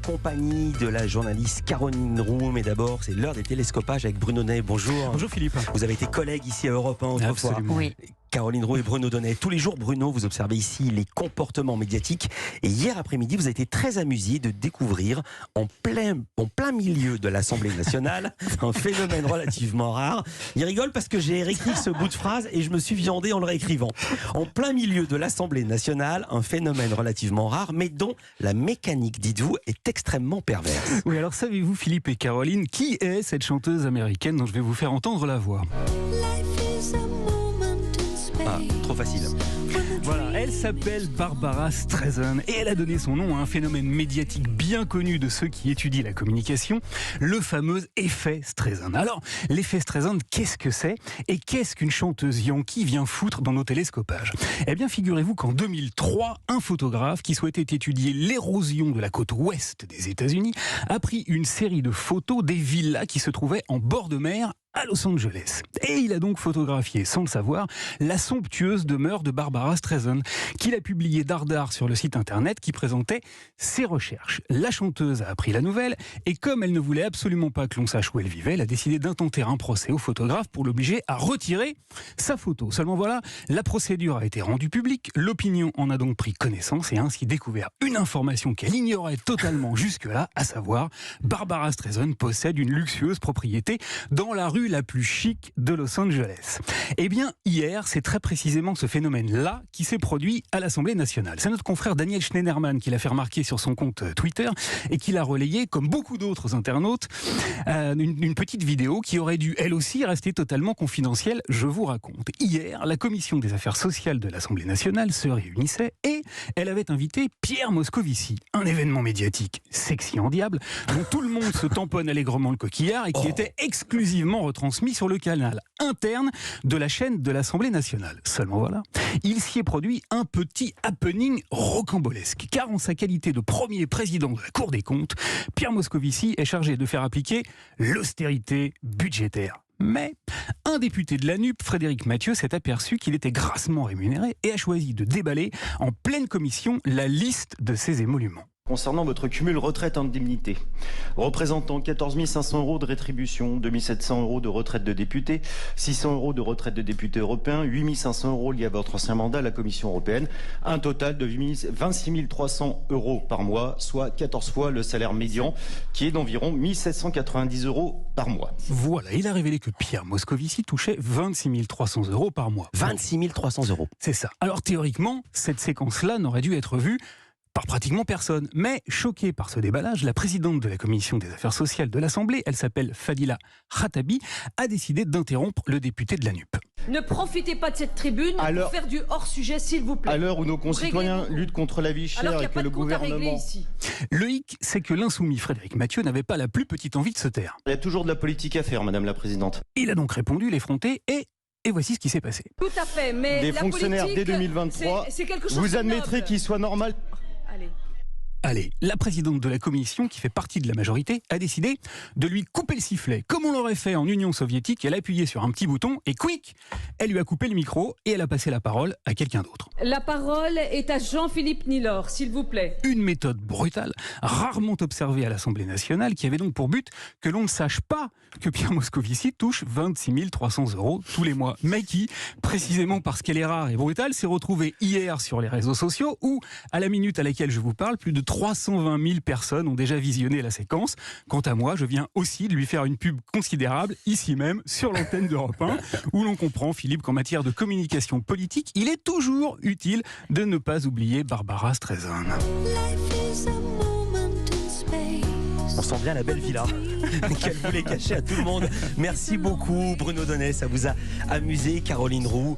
compagnie de la journaliste Caroline Roux. Mais d'abord, c'est l'heure des télescopages avec Bruno Donnet. Bonjour. Bonjour Philippe. Vous avez été collègue ici à Europe 1 autrefois. Absolument. Oui. Caroline Roux et Bruno Donnet. Tous les jours, Bruno, vous observez ici les comportements médiatiques. Et hier après-midi, vous avez été très amusé de découvrir en plein milieu de l'Assemblée nationale un phénomène relativement rare. Il rigole parce que j'ai réécrit ce bout de phrase et je me suis viandé en le réécrivant. En plein milieu de l'Assemblée nationale, un phénomène relativement rare, mais dont la mécanique, dites-vous, est extrêmement perverse. Oui, alors savez-vous, Philippe et Caroline, qui est cette chanteuse américaine dont je vais vous faire entendre la voix ? Ah, trop facile. Voilà, elle s'appelle Barbara Streisand et elle a donné son nom à un phénomène médiatique bien connu de ceux qui étudient la communication, le fameux effet Streisand. Alors, l'effet Streisand, qu'est-ce que c'est et qu'est-ce qu'une chanteuse yankee vient foutre dans nos télescopages ? Eh bien, figurez-vous qu'en 2003, un photographe qui souhaitait étudier l'érosion de la côte ouest des États-Unis a pris une série de photos des villas qui se trouvaient en bord de mer à Los Angeles. Et il a donc photographié, sans le savoir, la somptueuse demeure de Barbara Streisand, qu'il a publiée dardard sur le site internet qui présentait ses recherches. La chanteuse a appris la nouvelle et comme elle ne voulait absolument pas que l'on sache où elle vivait, elle a décidé d'intenter un procès au photographe pour l'obliger à retirer sa photo. Seulement voilà, la procédure a été rendue publique, l'opinion en a donc pris connaissance et a ainsi découvert une information qu'elle ignorait totalement jusque-là, à savoir Barbara Streisand possède une luxueuse propriété dans la rue la plus chic de Los Angeles. Eh bien, hier, c'est très précisément ce phénomène-là qui s'est produit à l'Assemblée nationale. C'est notre confrère Daniel Schneiderman qui l'a fait remarquer sur son compte Twitter et qui l'a relayé, comme beaucoup d'autres internautes, une petite vidéo qui aurait dû, elle aussi, rester totalement confidentielle. Je vous raconte. Hier, la commission des affaires sociales de l'Assemblée nationale se réunissait et elle avait invité Pierre Moscovici, un événement médiatique sexy en diable, dont tout le monde se tamponne allègrement le coquillard et qui était exclusivement retransmis sur le canal interne de la chaîne de l'Assemblée nationale. Seulement voilà, il s'y est produit un petit happening rocambolesque, car en sa qualité de premier président de la Cour des comptes, Pierre Moscovici est chargé de faire appliquer l'austérité budgétaire. Mais un député de la NUP, Frédéric Mathieu, s'est aperçu qu'il était grassement rémunéré et a choisi de déballer en pleine commission la liste de ses émoluments. Concernant votre cumul retraite-indemnité, représentant 14 500 € de rétribution, 2 700 € de retraite de député, 600 € de retraite de député européen, 8 500 € liés à votre ancien mandat à la Commission européenne, un total de 26 300 € par mois, soit 14 fois le salaire médian, qui est d'environ 1 790 € par mois. Voilà, il a révélé que Pierre Moscovici touchait 26 300 € par mois. 26 300 €. C'est ça. Alors théoriquement, cette séquence-là n'aurait dû être vue par pratiquement personne. Mais choquée par ce déballage, la présidente de la commission des affaires sociales de l'Assemblée, elle s'appelle Fadila Khattabi, a décidé d'interrompre le député de la NUP. Ne profitez pas de cette tribune pour faire du hors-sujet, s'il vous plaît. À l'heure où nos concitoyens luttent contre la vie chère et que le gouvernement... Ici. Le hic, c'est que l'insoumis Frédéric Mathieu n'avait pas la plus petite envie de se taire. Il y a toujours de la politique à faire, Madame la Présidente. Il a donc répondu l'effronté et voici ce qui s'est passé. Tout à fait, mais des la fonctionnaires politique, dès 2023, c'est quelque chose vous de admettrez noble. qu'il soit normal... Allez, la présidente de la commission, qui fait partie de la majorité, a décidé de lui couper le sifflet. Comme on l'aurait fait en Union soviétique, elle a appuyé sur un petit bouton et quick, elle lui a coupé le micro et elle a passé la parole à quelqu'un d'autre. La parole est à Jean-Philippe Nilor, s'il vous plaît. Une méthode brutale, rarement observée à l'Assemblée nationale, qui avait donc pour but que l'on ne sache pas que Pierre Moscovici touche 26 300 € tous les mois. Mais qui, précisément parce qu'elle est rare et brutale, s'est retrouvée hier sur les réseaux sociaux où, à la minute à laquelle je vous parle, plus de 320 000 personnes ont déjà visionné la séquence. Quant à moi, je viens aussi de lui faire une pub considérable, ici même, sur l'antenne d'Europe 1, où l'on comprend, Philippe, qu'en matière de communication politique, il est toujours utile de ne pas oublier Barbara Streisand. On sent bien la belle villa qu'elle voulait cacher à tout le monde. Merci beaucoup Bruno Donnet, ça vous a amusé, Caroline Roux.